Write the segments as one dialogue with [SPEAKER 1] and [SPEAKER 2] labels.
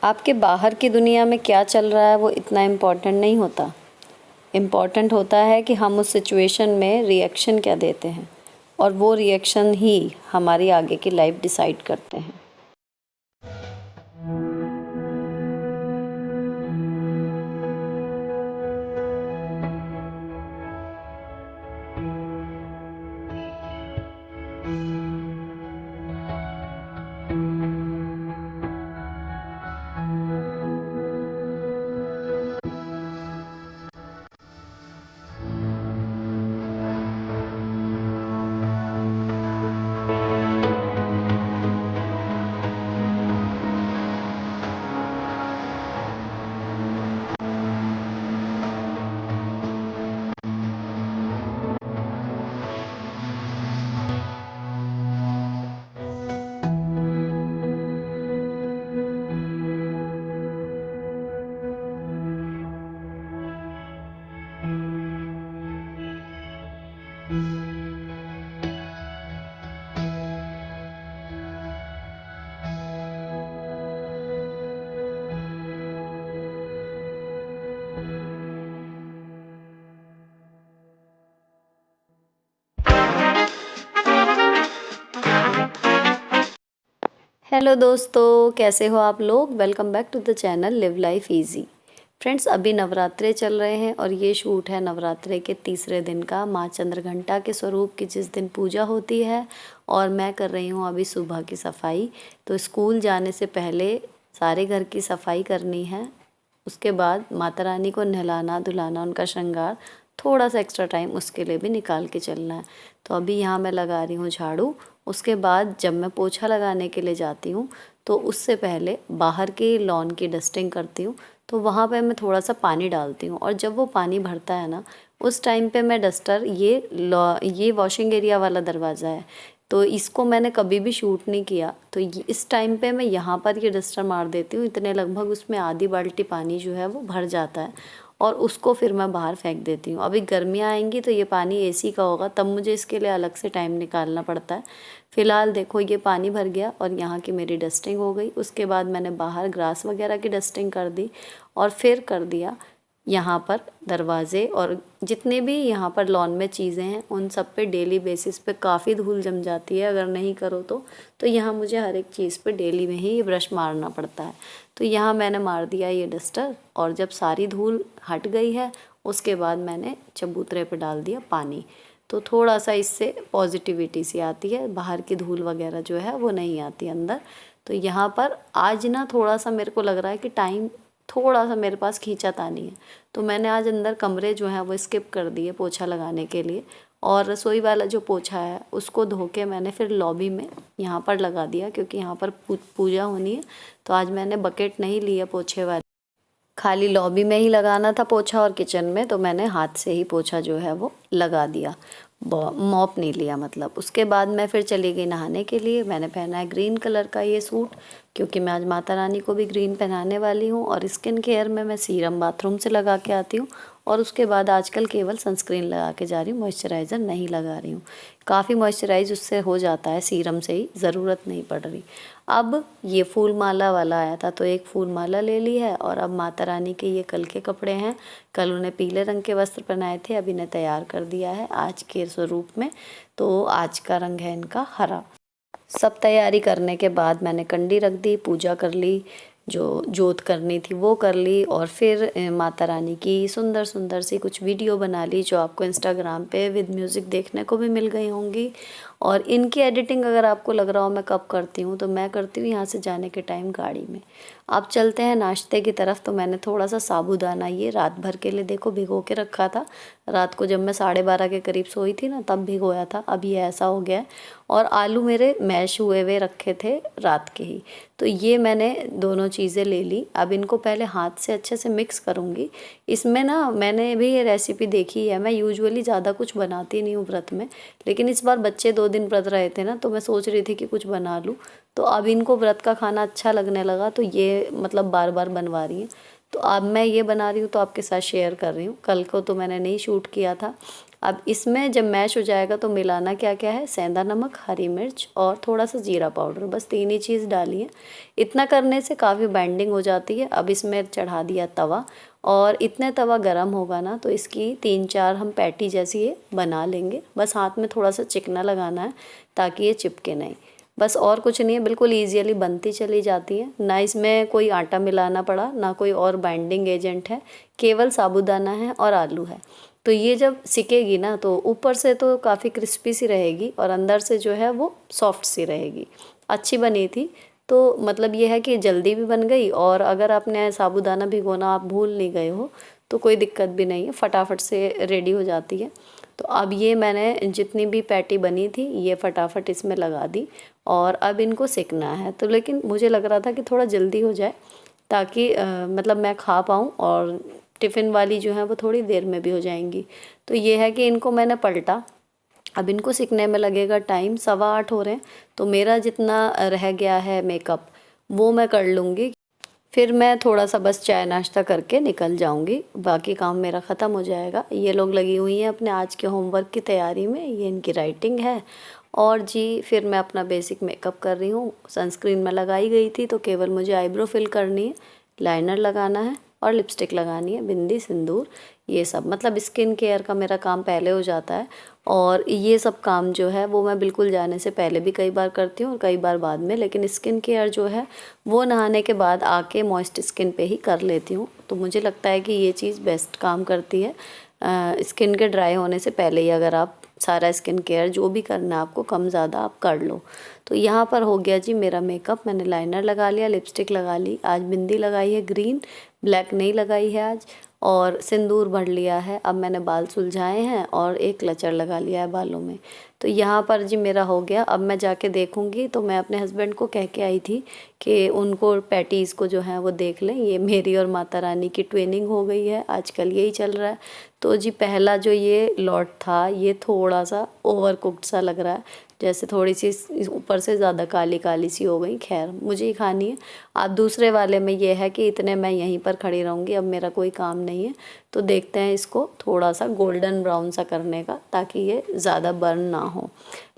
[SPEAKER 1] आपके बाहर की दुनिया में क्या चल रहा है वो इतना इम्पोर्टेंट नहीं होता। इम्पोर्टेंट होता है कि हम उस सिचुएशन में रिएक्शन क्या देते हैं, और वो रिएक्शन ही हमारी आगे की लाइफ डिसाइड करते हैं। हेलो दोस्तों, कैसे हो आप लोग। Welcome back to the channel live life easy. Friends, अभी नवरात्रे चल रहे हैं और ये शूट है नवरात्रे के तीसरे दिन का, माँ चंद्रघंटा के स्वरूप की जिस दिन पूजा होती है। और मैं कर रही हूँ अभी सुबह की सफाई। तो स्कूल जाने से पहले सारे घर की सफाई करनी है। उसके बाद माता रानी को नहलाना धुलाना, उनका श्रृंगार, थोड़ा सा एक्स्ट्रा टाइम उसके लिए भी निकाल के चलना है। तो अभी यहाँ मैं लगा रही हूँ झाड़ू। उसके बाद जब मैं पोछा लगाने के लिए जाती हूँ तो उससे पहले बाहर के लॉन की डस्टिंग करती हूँ। तो वहाँ पे मैं थोड़ा सा पानी डालती हूँ, और जब वो पानी भरता है ना, उस टाइम पे मैं डस्टर, ये वॉशिंग एरिया वाला दरवाज़ा है, तो इसको मैंने कभी भी शूट नहीं किया। तो इस टाइम पे मैं यहाँ पर ये डस्टर मार देती हूँ, इतने लगभग उसमें आधी बाल्टी पानी जो है वो भर जाता है, और उसको फिर मैं बाहर फेंक देती हूँ। अभी गर्मियाँ आएंगी तो ये पानी एसी का होगा, तब मुझे इसके लिए अलग से टाइम निकालना पड़ता है। फ़िलहाल देखो, ये पानी भर गया और यहाँ की मेरी डस्टिंग हो गई। उसके बाद मैंने बाहर ग्रास वगैरह की डस्टिंग कर दी, और फिर कर दिया यहाँ पर दरवाज़े, और जितने भी यहाँ पर लॉन में चीज़ें हैं उन सब पे डेली बेसिस पे काफ़ी धूल जम जाती है अगर नहीं करो तो यहाँ मुझे हर एक चीज़ पे डेली में ही ये ब्रश मारना पड़ता है। तो यहाँ मैंने मार दिया ये डस्टर, और जब सारी धूल हट गई है उसके बाद मैंने चबूतरे पे डाल दिया पानी। तो थोड़ा सा इससे पॉजिटिविटी सी आती है, बाहर की धूल वगैरह जो है वो नहीं आती अंदर। तो यहाँ पर आज ना थोड़ा सा मेरे को लग रहा है कि टाइम थोड़ा सा मेरे पास खींचातानी है, तो मैंने आज अंदर कमरे जो हैं वो स्किप कर दिए पोछा लगाने के लिए। और रसोई वाला जो पोछा है उसको धो के मैंने फिर लॉबी में यहाँ पर लगा दिया, क्योंकि यहाँ पर पूजा होनी है। तो आज मैंने बकेट नहीं लिया पोछे वाली, खाली लॉबी में ही लगाना था पोछा, और किचन में तो मैंने हाथ से ही पोछा जो है वो लगा दिया, मॉप नहीं लिया मतलब। उसके बाद मैं फिर चली गई नहाने के लिए। मैंने पहना है ग्रीन कलर का ये सूट, क्योंकि मैं आज माता रानी को भी ग्रीन पहनाने वाली हूँ। और स्किन केयर में मैं सीरम बाथरूम से लगा के आती हूँ, और उसके बाद आजकल केवल सनस्क्रीन लगा के जा रही हूँ, मॉइस्चराइज़र नहीं लगा रही हूँ। काफ़ी मॉइस्चराइज उससे हो जाता है, सीरम से ही ज़रूरत नहीं पड़ रही। अब ये फूल माला वाला आया था तो एक फूल माला ले ली है। और अब माता रानी के ये कल के कपड़े हैं, कल उन्हें पीले रंग के वस्त्र पहनाए थे, अब इन्हें तैयार कर दिया है आज के स्वरूप में। तो आज का रंग है इनका हरा। सब तैयारी करने के बाद मैंने कंडी रख दी, पूजा कर ली, जो जोत करनी थी वो कर ली, और फिर माता रानी की सुंदर सुंदर सी कुछ वीडियो बना ली जो आपको इंस्टाग्राम पे विद म्यूज़िक देखने को भी मिल गई होंगी। और इनकी एडिटिंग अगर आपको लग रहा हो मैं कब करती हूँ, तो मैं करती हूँ यहाँ से जाने के टाइम गाड़ी में। अब चलते हैं नाश्ते की तरफ। तो मैंने थोड़ा सा साबूदाना ये रात भर के लिए देखो भिगो के रखा था। रात को जब मैं 12:30 के करीब सोई थी ना, तब भिगोया था, अब ये ऐसा हो गया है। और आलू मेरे मैश हुए हुए रखे थे रात के ही, तो ये मैंने दोनों चीज़ें ले ली। अब इनको पहले हाथ से अच्छे से मिक्स करूँगी। इसमें ना मैंने भी ये रेसिपी देखी है, मैं यूजुअली ज़्यादा कुछ बनाती नहीं हूँ व्रत में, लेकिन इस बार बच्चे 2 दिन व्रत रहे थे ना, तो मैं सोच रही थी कि कुछ बना लूँ। तो अब इनको व्रत का खाना अच्छा लगने लगा, तो ये मतलब बार बार बनवा रही हैं। तो अब मैं ये बना रही हूँ तो आपके साथ शेयर कर रही हूँ। कल को तो मैंने नहीं शूट किया था, अब इसमें जब मैश हो जाएगा तो मिलाना क्या क्या है, सेंधा नमक, हरी मिर्च और थोड़ा सा जीरा पाउडर, बस 3 ही चीज़ डाली है। इतना करने से काफ़ी बाइंडिंग हो जाती है। अब इसमें चढ़ा दिया तवा, और इतने तवा गरम होगा ना तो इसकी 3-4 हम पैटी जैसी ये बना लेंगे। बस हाथ में थोड़ा सा चिकना लगाना है ताकि ये चिपके नहीं, बस और कुछ नहीं है। बिल्कुल ईजिली बनती चली जाती है, ना इसमें कोई आटा मिलाना पड़ा, ना कोई और बाइंडिंग एजेंट है, केवल साबूदाना है और आलू है। तो ये जब सिकेगी ना तो ऊपर से तो काफ़ी क्रिस्पी सी रहेगी और अंदर से जो है वो सॉफ्ट सी रहेगी। अच्छी बनी थी। तो मतलब ये है कि जल्दी भी बन गई, और अगर आपने साबूदाना भिगोना आप भूल नहीं गए हो तो कोई दिक्कत भी नहीं है, फटाफट से रेडी हो जाती है। तो अब ये मैंने जितनी भी पैटी बनी थी ये फटाफट इसमें लगा दी, और अब इनको सेकना है। तो लेकिन मुझे लग रहा था कि थोड़ा जल्दी हो जाए ताकि मतलब मैं खा पाऊँ, और टिफ़िन वाली जो है वो थोड़ी देर में भी हो जाएंगी। तो ये है कि इनको मैंने पलटा। अब इनको सीखने में लगेगा टाइम, 8:15 हो रहे हैं। तो मेरा जितना रह गया है मेकअप वो मैं कर लूँगी, फिर मैं थोड़ा सा बस चाय नाश्ता करके निकल जाऊंगी, बाकी काम मेरा ख़त्म हो जाएगा। ये लोग लगी हुई हैं अपने आज के होमवर्क की तैयारी में, ये इनकी राइटिंग है। और जी फिर मैं अपना बेसिक मेकअप कर रही हूँ। सनस्क्रीन में लगाई गई थी तो केवल मुझे आईब्रो फिल करनी है, लाइनर लगाना है और लिपस्टिक लगानी है, बिंदी, सिंदूर, ये सब। मतलब स्किन केयर का मेरा काम पहले हो जाता है, और ये सब काम जो है वो मैं बिल्कुल जाने से पहले भी कई बार करती हूँ और कई बार बाद में। लेकिन स्किन केयर जो है वो नहाने के बाद आके मॉइस्ट स्किन पे ही कर लेती हूँ। तो मुझे लगता है कि ये चीज़ बेस्ट काम करती है। स्किन के ड्राई होने से पहले ही अगर आप सारा स्किन केयर जो भी करना है आपको कम ज़्यादा आप कर लो। तो यहाँ पर हो गया जी मेरा मेकअप। मैंने लाइनर लगा लिया, लिपस्टिक लगा ली, आज बिंदी लगाई है ग्रीन, ब्लैक नहीं लगाई है आज, और सिंदूर भर लिया है। अब मैंने बाल सुलझाए हैं और एक क्लचर लगा लिया है बालों में। तो यहाँ पर जी मेरा हो गया। अब मैं जाके देखूँगी। तो मैं अपने हस्बैंड को कह के आई थी कि उनको पैटीज़ को जो है वो देख लें। ये मेरी और माता रानी की ट्विनिंग हो गई है, आजकल यही चल रहा है। तो जी पहला जो ये लॉट था ये थोड़ा सा ओवर कुक्ड सा लग रहा है, जैसे थोड़ी सी ऊपर से ज़्यादा काली काली सी हो गई। खैर मुझे ही खानी है। अब दूसरे वाले में ये है कि इतने मैं यहीं पर खड़ी रहूँगी, अब मेरा कोई काम नहीं है। तो देखते हैं इसको थोड़ा सा गोल्डन ब्राउन सा करने का, ताकि ये ज़्यादा बर्न ना हो।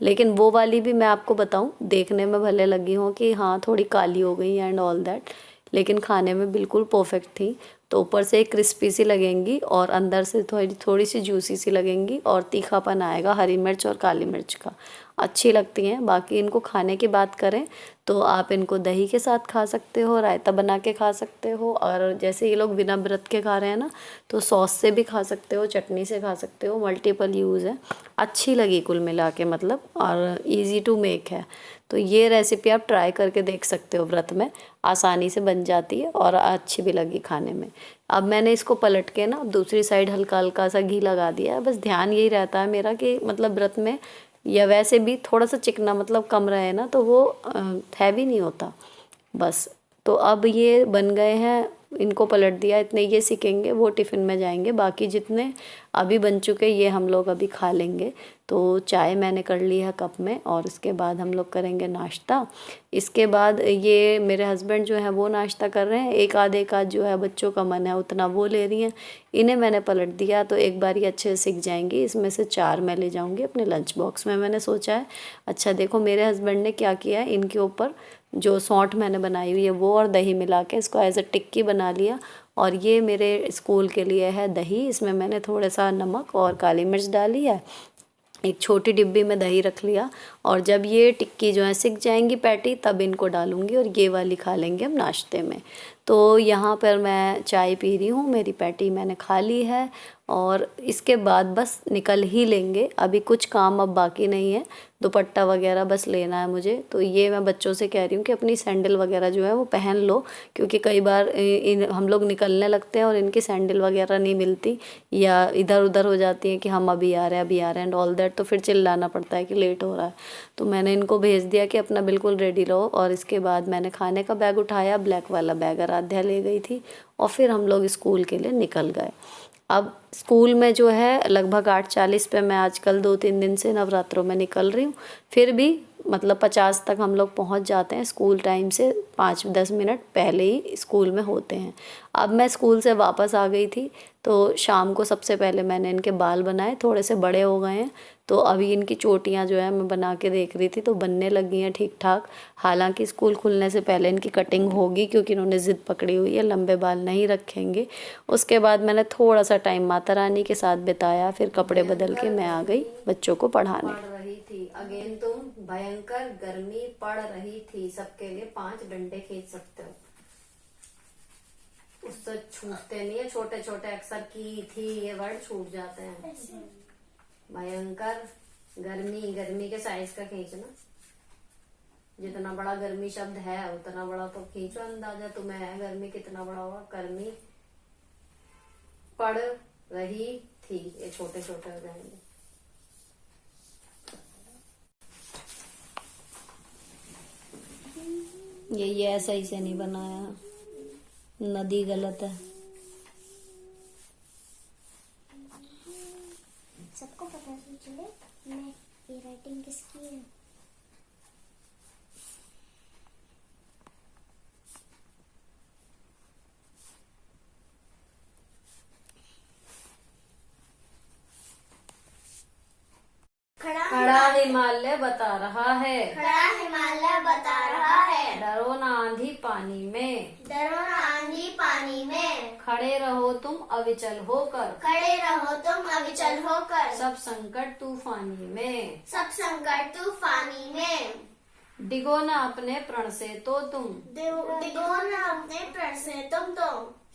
[SPEAKER 1] लेकिन वो वाली भी मैं आपको बताऊँ, देखने में भले लगी हो कि हाँ थोड़ी काली हो गई एंड ऑल दैट, लेकिन खाने में बिल्कुल परफेक्ट थी। तो ऊपर से क्रिस्पी सी लगेंगी और अंदर से थोड़ी थोड़ी सी जूसी सी लगेंगी, और तीखापन आएगा हरी मिर्च और काली मिर्च का, अच्छी लगती हैं। बाकी इनको खाने की बात करें तो आप इनको दही के साथ खा सकते हो, रायता बना के खा सकते हो, और जैसे ये लोग बिना व्रत के खा रहे हैं ना तो सॉस से भी खा सकते हो, चटनी से खा सकते हो, मल्टीपल यूज़ है। अच्छी लगी कुल मिला के मतलब, और इजी टू मेक है। तो ये रेसिपी आप ट्राई करके देख सकते हो, व्रत में आसानी से बन जाती है और अच्छी भी लगी खाने में। अब मैंने इसको पलट के ना दूसरी साइड हल्का हल्का सा घी लगा दिया है। बस ध्यान यही रहता है मेरा कि मतलब व्रत में या वैसे भी थोड़ा सा चिकना मतलब कम रहे ना तो वो हैवी नहीं होता बस। तो अब ये बन गए हैं, इनको पलट दिया, इतने ये सीखेंगे वो टिफ़िन में जाएंगे। बाकी जितने अभी बन चुके ये हम लोग अभी खा लेंगे। तो चाय मैंने कर ली है कप में, और इसके बाद हम लोग करेंगे नाश्ता। इसके बाद ये मेरे हस्बैंड जो है वो नाश्ता कर रहे हैं, एक आध जो है बच्चों का मन है उतना वो ले रही हैं। इन्हें मैंने पलट दिया तो एक बार ही अच्छे से सीख जाएंगी। इसमें से 4 मैं ले जाऊँगी अपने लंच बॉक्स में, मैंने सोचा है। अच्छा देखो मेरे हस्बैंड ने क्या किया है, इनके ऊपर जो सौंठ मैंने बनाई हुई है वो और दही मिला के इसको एज अ टिक्की बना लिया। और ये मेरे स्कूल के लिए है दही, इसमें मैंने थोड़ा सा नमक और काली मिर्च डाली है, एक छोटी डिब्बी में दही रख लिया। और जब ये टिक्की जो है सिक जाएंगी पैटी तब इनको डालूंगी, और ये वाली खा लेंगे हम नाश्ते में। तो यहाँ पर मैं चाय पी रही हूँ, मेरी पैटी मैंने खा ली है, और इसके बाद बस निकल ही लेंगे। अभी कुछ काम अब बाकी नहीं है, दुपट्टा वगैरह बस लेना है मुझे। तो ये मैं बच्चों से कह रही हूँ कि अपनी सैंडल वगैरह जो है वो पहन लो, क्योंकि कई बार हम लोग निकलने लगते हैं और इनकी सैंडल वगैरह नहीं मिलती, या इधर उधर हो जाती है कि हम अभी आ रहे हैं अभी आ रहे हैं एंड ऑल दैट, तो फिर चिल्लाना पड़ता है कि लेट हो रहा है। तो मैंने इनको भेज दिया कि अपना बिल्कुल रेडी रहो। और इसके बाद मैंने खाने का बैग उठाया, ब्लैक वाला बैग आराध्या ले गई थी, और फिर हम लोग स्कूल के लिए निकल गए। अब स्कूल में जो है लगभग 8:40 पे मैं आजकल 2-3 दिन से नवरात्रों में निकल रही हूँ। फिर भी मतलब 50 तक हम लोग पहुंच जाते हैं। स्कूल टाइम से 5-10 मिनट पहले ही स्कूल में होते हैं। अब मैं स्कूल से वापस आ गई थी, तो शाम को सबसे पहले मैंने इनके बाल बनाए, थोड़े से बड़े हो गए हैं, तो अभी इनकी चोटियाँ जो है मैं बना के देख रही थी, तो बनने लगी हैं ठीक ठाक। हालांकि स्कूल खुलने से पहले इनकी कटिंग होगी, क्योंकि इन्होंने ज़िद पकड़ी हुई है, लंबे बाल नहीं रखेंगे। उसके बाद मैंने थोड़ा सा टाइम माता रानी के साथ बिताया, फिर कपड़े बदल के मैं आ गई बच्चों को पढ़ाने। पढ़ रही थी अगेन, तुम भयंकर गर्मी पड़ रही थी, सबके लिए 5 डंडे खींच सकते हो, उससे छूटते नहीं है। छोटे छोटे अक्सर की थी ये वर्ड छूट जाते हैं। भयंकर गर्मी, गर्मी के साइज का खींचना, जितना बड़ा गर्मी शब्द है उतना बड़ा तो खींचो, अंदाजा तुम्हें है गर्मी कितना बड़ा होगा। गर्मी पड़ रही थी, ये छोटे छोटे हो जाएंगे। ये ऐसा ही से नहीं बनाया, नदी गलत है।
[SPEAKER 2] सबको पता चले मैं ये राइटिंग किसकी है।
[SPEAKER 1] खड़ा हिमालय बता रहा है,
[SPEAKER 2] खड़ा हिमालय बता रहा है,
[SPEAKER 1] डरो ना आंधी पानी में,
[SPEAKER 2] डरो ना आंधी पानी में,
[SPEAKER 1] खड़े रहो तुम अविचल होकर,
[SPEAKER 2] खड़े रहो तुम अविचल होकर,
[SPEAKER 1] सब संकट तूफानी में,
[SPEAKER 2] सब संकट तूफानी में,
[SPEAKER 1] डिगो ना अपने प्रण से तो तुम,
[SPEAKER 2] डिगो ना अपने प्रण से तुम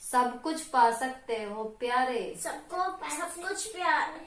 [SPEAKER 1] सब कुछ पा सकते हो प्यारे,
[SPEAKER 2] सब कुछ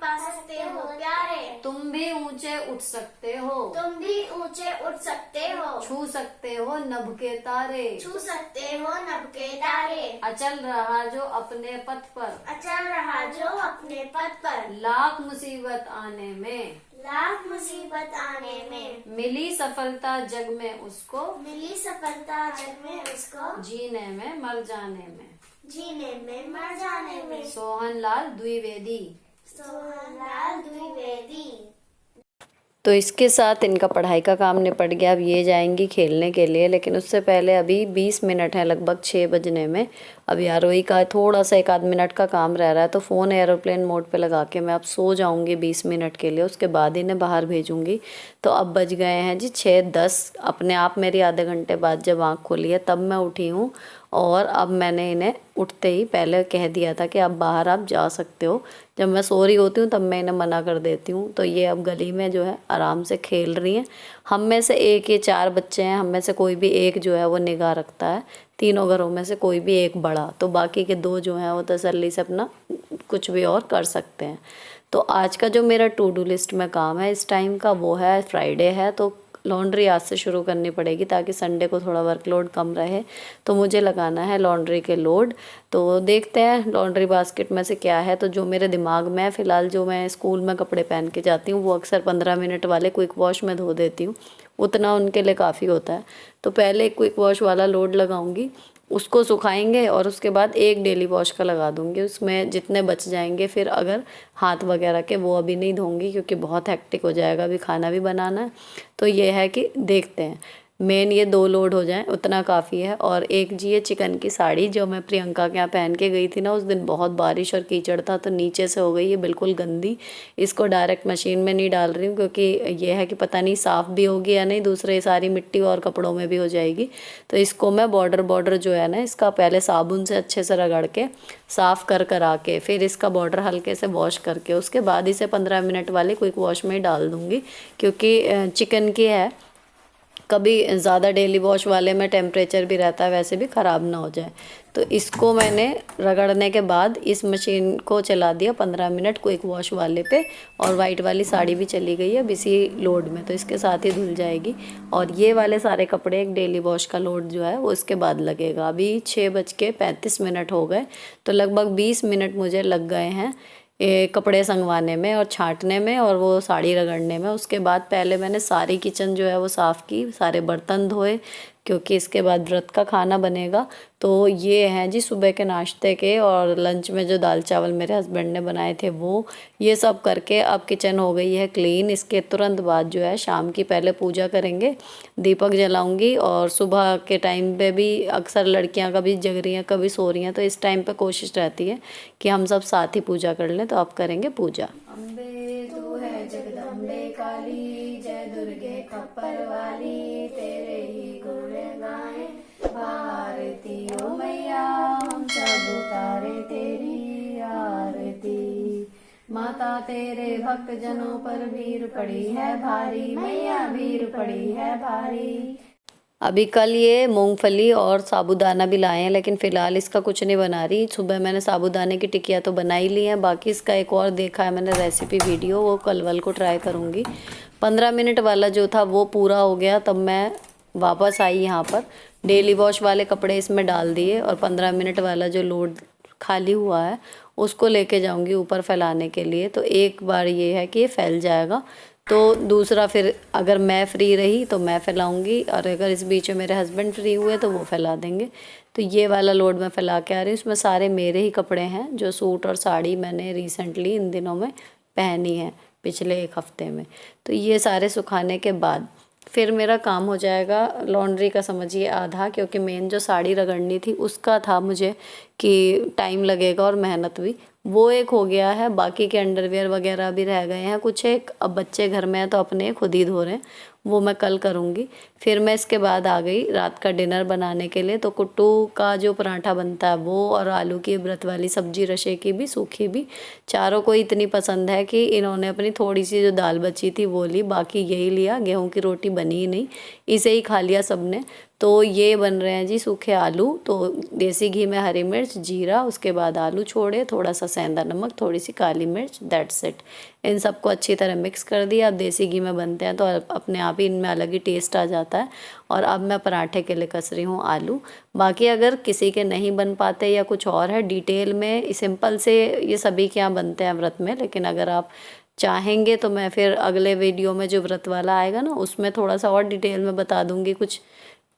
[SPEAKER 2] पा सकते हो प्यारे,
[SPEAKER 1] तुम भी ऊंचे उठ सकते हो,
[SPEAKER 2] तुम भी ऊंचे उठ सकते हो,
[SPEAKER 1] छू सकते हो नभ के तारे,
[SPEAKER 2] छू सकते हो नभ के तारे,
[SPEAKER 1] अचल रहा जो अपने पथ पर,
[SPEAKER 2] अचल रहा जो अपने पथ पर,
[SPEAKER 1] लाख मुसीबत आने में,
[SPEAKER 2] लाख मुसीबत आने में,
[SPEAKER 1] मिली सफलता जग में उसको,
[SPEAKER 2] मिली सफलता जग में उसको,
[SPEAKER 1] जीने में मर जाने में,
[SPEAKER 2] जीने में मर जाने में।
[SPEAKER 1] सोहनलाल द्विवेदी।
[SPEAKER 2] सोहनलाल द्विवेदी।
[SPEAKER 1] तो इसके साथ इनका पढ़ाई का काम निपट गया। अब ये जाएंगी खेलने के लिए, लेकिन उससे पहले अभी 20 मिनट है लगभग 6 बजने में। अब यारोई का थोड़ा सा 1 आध मिनट का काम रह रहा है, तो फ़ोन एरोप्लेन मोड पे लगा के मैं अब सो जाऊंगी 20 मिनट के लिए, उसके बाद इन्हें बाहर भेजूंगी। तो अब बज गए हैं जी 6:10। अपने आप मेरी आधे घंटे बाद जब आँख खुली है तब मैं उठी हूँ, और अब मैंने इन्हें उठते ही पहले कह दिया था कि आप बाहर आप जा सकते हो। जब मैं सो रही होती हूँ तब मैं इन्हें मना कर देती हूँ। तो ये अब गली में जो है आराम से खेल रही हैं। हम में से एक, ये 4 बच्चे हैं, हम में से कोई भी एक जो है वो निगाह रखता है, तीनों घरों में से कोई भी एक बड़ा, तो बाकी के 2 जो हैं वो तसल्ली से अपना कुछ भी और कर सकते हैं। तो आज का जो मेरा टू डू लिस्ट में काम है इस टाइम का, वो है फ्राइडे है तो लॉन्ड्री आज से शुरू करनी पड़ेगी, ताकि संडे को थोड़ा वर्कलोड कम रहे। तो मुझे लगाना है लॉन्ड्री के लोड। तो देखते हैं लॉन्ड्री बास्केट में से क्या है। तो जो मेरे दिमाग में है फ़िलहाल, जो मैं स्कूल में कपड़े पहन के जाती हूँ वो अक्सर 15 मिनट वाले क्विक वॉश में धो देती हूँ, उतना उनके लिए काफ़ी होता है। तो पहले एक क्विक वॉश वाला लोड लगाऊंगी, उसको सुखाएंगे और उसके बाद एक डेली वॉश का लगा दूंगी। उसमें जितने बच जाएंगे फिर अगर हाथ वगैरह के, वो अभी नहीं धोंगी क्योंकि बहुत हेक्टिक हो जाएगा, अभी खाना भी बनाना है। तो ये है कि देखते हैं, मेन ये 2 लोड हो जाएं उतना काफ़ी है। और एक जी ये चिकन की साड़ी जो मैं प्रियंका के यहाँ पहन के गई थी ना, उस दिन बहुत बारिश और कीचड़ था तो नीचे से हो गई ये बिल्कुल गंदी। इसको डायरेक्ट मशीन में नहीं डाल रही हूँ क्योंकि ये है कि पता नहीं साफ़ भी होगी या नहीं, दूसरे सारी मिट्टी और कपड़ों में भी हो जाएगी। तो इसको मैं बॉर्डर जो है ना इसका पहले साबुन से अच्छे से रगड़ के साफ़ कर आके फिर इसका बॉर्डर हल्के से वॉश करके उसके बाद इसे 15 मिनट वाले क्विक वॉश में डाल दूँगी, क्योंकि चिकन की है, कभी ज़्यादा डेली वॉश वाले में टेम्परेचर भी रहता है वैसे भी ख़राब ना हो जाए। तो इसको मैंने रगड़ने के बाद इस मशीन को चला दिया 15 मिनट क्विक वॉश वाले पे, और वाइट वाली साड़ी भी चली गई है अब इसी लोड में, तो इसके साथ ही धुल जाएगी। और ये वाले सारे कपड़े एक डेली वॉश का लोड जो है वो इसके बाद लगेगा। अभी 6:35 हो गए, तो लगभग 20 मिनट मुझे लग गए हैं ये कपड़े संगवाने में और छांटने में और वो साड़ी रगड़ने में। उसके बाद पहले मैंने सारी किचन जो है वो साफ़ की, सारे बर्तन धोए, क्योंकि इसके बाद व्रत का खाना बनेगा। तो ये हैं जी सुबह के नाश्ते के, और लंच में जो दाल चावल मेरे हस्बैंड ने बनाए थे वो, ये सब करके अब किचन हो गई है क्लीन। इसके तुरंत बाद जो है शाम की पहले पूजा करेंगे, दीपक जलाऊंगी। और सुबह के टाइम पे भी अक्सर लड़कियां कभी जग रही हैं कभी सो रही हैं, तो इस टाइम पे कोशिश रहती है कि हम सब साथ ही पूजा कर लें। तो अब करेंगे पूजा। अम्बे तू है जगदम्बे काली, जय दुर्गे खप्पर वाली, तेरे ही गुण गाएं भारती ओ मैया, हम सब उतारे तेरी आरती। माता तेरे भक्त जनों पर भीड़ पड़ी है भारी, मैया भीड़ पड़ी है भारी। अभी कल ये मूंगफली और साबूदाना भी लाए हैं, लेकिन फ़िलहाल इसका कुछ नहीं बना रही। सुबह मैंने साबूदाने की टिकिया तो बना ही ली है, बाकी इसका एक और देखा है मैंने रेसिपी वीडियो, वो कल वल को ट्राई करूँगी। 15 मिनट वाला जो था वो पूरा हो गया, तब मैं वापस आई यहाँ पर। डेली वॉश वाले कपड़े इसमें डाल दिए और 15 मिनट वाला जो लोड खाली हुआ है उसको लेके जाऊँगी ऊपर फैलाने के लिए। तो एक बार ये है कि ये फैल जाएगा, तो दूसरा फिर अगर मैं फ्री रही तो मैं फैलाऊंगी, और अगर इस बीच में मेरे हस्बैंड फ्री हुए तो वो फैला देंगे। तो ये वाला लोड मैं फैला के आ रही हूँ। इसमें सारे मेरे ही कपड़े हैं, जो सूट और साड़ी मैंने रिसेंटली इन दिनों में पहनी है, पिछले एक हफ्ते में। तो ये सारे सुखाने के बाद फिर मेरा काम हो जाएगा लॉन्ड्री का, समझिए आधा, क्योंकि मेन जो साड़ी रगड़नी थी उसका था मुझे कि टाइम लगेगा और मेहनत भी, वो एक हो गया है। बाकी के अंडरवेयर वगैरह भी रह गए हैं कुछ एक, अब बच्चे घर में हैं तो अपने खुद ही धो रहे हैं, वो मैं कल करूँगी। फिर मैं इसके बाद आ गई रात का डिनर बनाने के लिए। तो कुट्टू का जो पराठा बनता है वो, और आलू की व्रत वाली सब्जी रशे की भी सूखी भी, चारों को इतनी पसंद है कि इन्होंने अपनी थोड़ी सी जो दाल बची थी वो ली, बाकी यही लिया। गेहूं की रोटी बनी ही नहीं, इसे ही खा लिया सबने। तो ये बन रहे हैं जी सूखे आलू। तो देसी घी में हरी मिर्च जीरा, उसके बाद आलू छोड़े, थोड़ा सा सेंधा नमक, थोड़ी सी काली मिर्च, दैट्स इट। इन सबको अच्छी तरह मिक्स कर दिया। अब देसी घी में बनते हैं तो अपने आप ही इनमें अलग ही टेस्ट आ जाता है। और अब मैं पराठे के लिए कस रही हूँ आलू। बाकी अगर किसी के नहीं बन पाते या कुछ और है डिटेल में, सिंपल से ये सभी के यहाँ बनते हैं व्रत में, लेकिन अगर आप चाहेंगे तो मैं फिर अगले वीडियो में जो व्रत वाला आएगा ना उसमें थोड़ा सा और डिटेल में बता दूंगी कुछ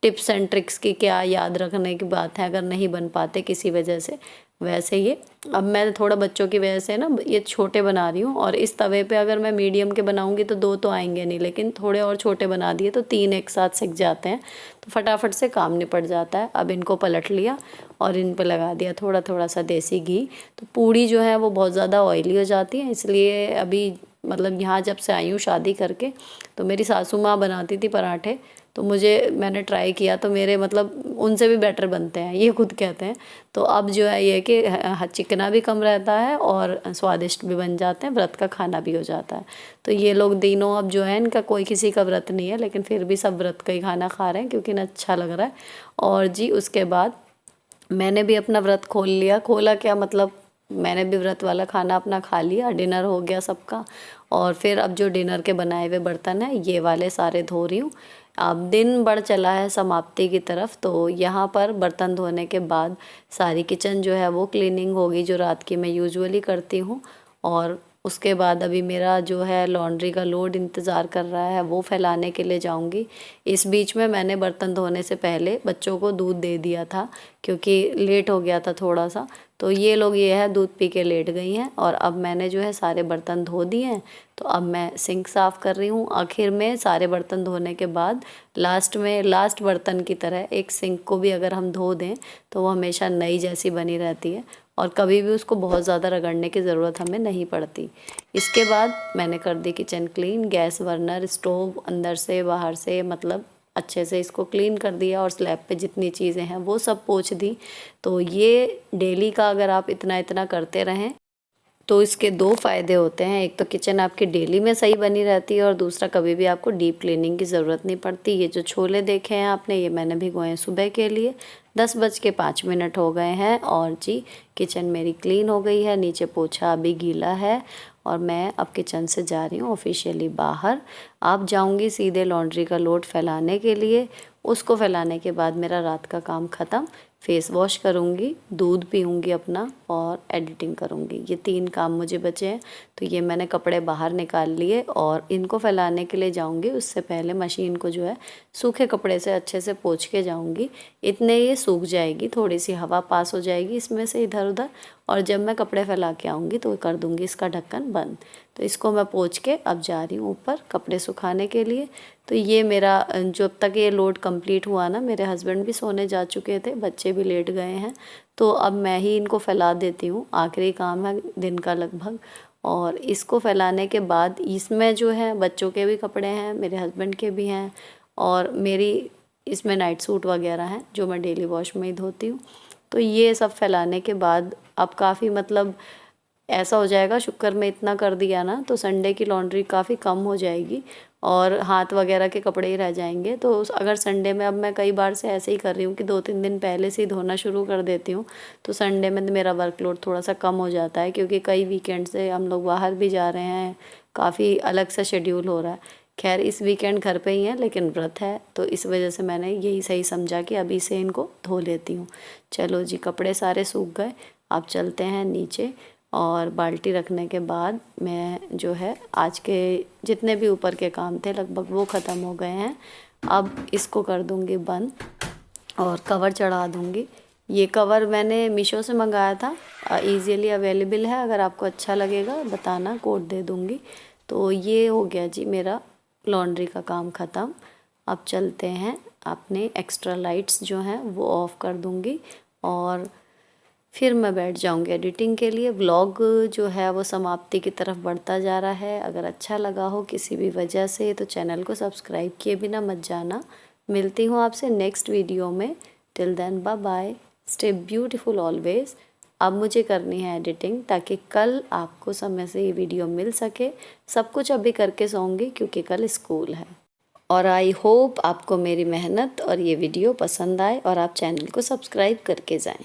[SPEAKER 1] टिप्स एंड ट्रिक्स की, क्या याद रखने की बात है अगर नहीं बन पाते किसी वजह से। वैसे ये अब मैं थोड़ा बच्चों की वजह से ना ये छोटे बना रही हूँ, और इस तवे पे अगर मैं मीडियम के बनाऊँगी तो 2 तो आएंगे नहीं, लेकिन थोड़े और छोटे बना दिए तो 3 एक साथ सिक जाते हैं, तो फटाफट से काम निपट जाता है। अब इनको पलट लिया और इन पे लगा दिया थोड़ा थोड़ा सा देसी घी। तो पूड़ी जो है वो बहुत ज़्यादा ऑयली हो जाती है, इसलिए अभी मतलब यहाँ जब से आई हूँ शादी करके, तो मेरी सासू माँ बनाती थी पराठे, तो मैंने ट्राई किया तो मेरे मतलब उनसे भी बेटर बनते हैं, ये खुद कहते हैं। तो अब जो है ये कि चिकना भी कम रहता है और स्वादिष्ट भी बन जाते हैं, व्रत का खाना भी हो जाता है। तो ये लोग दिनों अब जो है इनका कोई किसी का व्रत नहीं है, लेकिन फिर भी सब व्रत का ही खाना खा रहे हैं क्योंकि इन्हें अच्छा लग रहा है। और जी उसके बाद मैंने भी अपना व्रत खोल लिया। खोला क्या मतलब, मैंने भी व्रत वाला खाना अपना खा लिया, डिनर हो गया सबका। और फिर अब जो डिनर के बनाए हुए बर्तन हैं ये वाले सारे धो रही हूँ। अब दिन बढ़ चला है समाप्ति की तरफ, तो यहाँ पर बर्तन धोने के बाद सारी किचन जो है वो क्लीनिंग होगी, जो रात की मैं यूजुअली करती हूँ। और उसके बाद अभी मेरा जो है लॉन्ड्री का लोड इंतज़ार कर रहा है, वो फैलाने के लिए जाऊंगी। इस बीच में मैंने बर्तन धोने से पहले बच्चों को दूध दे दिया था क्योंकि लेट हो गया था थोड़ा सा, तो ये लोग ये है दूध पी के लेट गई हैं। और अब मैंने जो है सारे बर्तन धो दिए हैं, तो अब मैं सिंक साफ़ कर रही हूँ। आखिर में सारे बर्तन धोने के बाद लास्ट बर्तन की तरह एक सिंक को भी अगर हम धो दें तो वो हमेशा नई जैसी बनी रहती है, और कभी भी उसको बहुत ज़्यादा रगड़ने की ज़रूरत हमें नहीं पड़ती। इसके बाद मैंने कर दी kitchen clean, gas burner stove अंदर से बाहर से मतलब अच्छे से इसको क्लीन कर दिया, और स्लैब पे जितनी चीज़ें हैं वो सब पोंछ दी। तो ये डेली का अगर आप इतना इतना करते रहें तो इसके 2 फ़ायदे होते हैं। एक तो किचन आपकी डेली में सही बनी रहती है, और दूसरा कभी भी आपको डीप क्लीनिंग की ज़रूरत नहीं पड़ती। ये जो छोले देखे हैं आपने, ये मैंने भिगोए हैं सुबह के लिए। 10:05 हो गए हैं, और जी किचन मेरी क्लीन हो गई है। नीचे पोछा अभी गीला है, और मैं अब किचन से जा रही हूँ ऑफिशियली बाहर। अब जाऊँगी सीधे लॉन्ड्री का लोड फैलाने के लिए। उसको फैलाने के बाद मेरा रात का काम ख़त्म, फेस वॉश करूँगी, दूध पीऊँगी अपना और एडिटिंग करूँगी। ये 3 काम मुझे बचे हैं। तो ये मैंने कपड़े बाहर निकाल लिए और इनको फैलाने के लिए जाऊँगी। उससे पहले मशीन को जो है सूखे कपड़े से अच्छे से पोंछ के जाऊँगी। इतने ये सूख जाएगी, थोड़ी सी हवा पास हो जाएगी इसमें से इधर उधर, और जब मैं कपड़े फैला के आऊँगी तो कर दूँगी इसका ढक्कन बंद। तो इसको मैं पोंछ के अब जा रही हूँ ऊपर कपड़े सुखाने के लिए। तो ये मेरा जब तक ये लोड कंप्लीट हुआ ना, मेरे हस्बैंड भी सोने जा चुके थे, बच्चे भी लेट गए हैं, तो अब मैं ही इनको फैला देती हूँ। आखिरी काम है दिन का लगभग। और इसको फैलाने के बाद इसमें जो है बच्चों के भी कपड़े हैं, मेरे हस्बैंड के भी हैं, और मेरी इसमें नाइट सूट वगैरह हैं जो मैं डेली वॉश में ही धोती हूँ। तो ये सब फैलाने के बाद अब काफ़ी मतलब ऐसा हो जाएगा, शुक्र में इतना कर दिया ना तो संडे की लॉन्ड्री काफ़ी कम हो जाएगी और हाथ वगैरह के कपड़े ही रह जाएंगे। तो अगर संडे में, अब मैं कई बार से ऐसे ही कर रही हूँ कि 2-3 दिन पहले से ही धोना शुरू कर देती हूँ, तो संडे में मेरा वर्कलोड थोड़ा सा कम हो जाता है, क्योंकि कई वीकेंड से हम लोग बाहर भी जा रहे हैं, काफ़ी अलग सा शेड्यूल हो रहा है। खैर इस वीकेंड घर पे ही है, लेकिन व्रत है, तो इस वजह से मैंने यही सही समझा कि अभी से इनको धो लेती हूँ। चलो जी, कपड़े सारे सूख गए, अब चलते हैं नीचे। और बाल्टी रखने के बाद मैं जो है आज के जितने भी ऊपर के काम थे लगभग वो ख़त्म हो गए हैं। अब इसको कर दूँगी बंद और कवर चढ़ा दूँगी। ये कवर मैंने मीशो से मंगाया था, ईज़िली अवेलेबल है, अगर आपको अच्छा लगेगा बताना, कोड दे दूँगी। तो ये हो गया जी मेरा लॉन्ड्री का काम ख़त्म। अब चलते हैं, अपने एक्स्ट्रा लाइट्स जो हैं वो ऑफ़ कर दूँगी और फिर मैं बैठ जाऊँगी एडिटिंग के लिए। व्लॉग जो है वो समाप्ति की तरफ बढ़ता जा रहा है। अगर अच्छा लगा हो किसी भी वजह से तो चैनल को सब्सक्राइब किए बिना मत जाना। मिलती हूँ आपसे नेक्स्ट वीडियो में। Till then bye bye, stay beautiful always. अब मुझे करनी है एडिटिंग ताकि कल आपको समय से ये वीडियो मिल सके। सब कुछ अभी करके सोऊंगी क्योंकि कल स्कूल है। और आई होप आपको मेरी मेहनत और ये वीडियो पसंद आए और आप चैनल को सब्सक्राइब करके जाएं।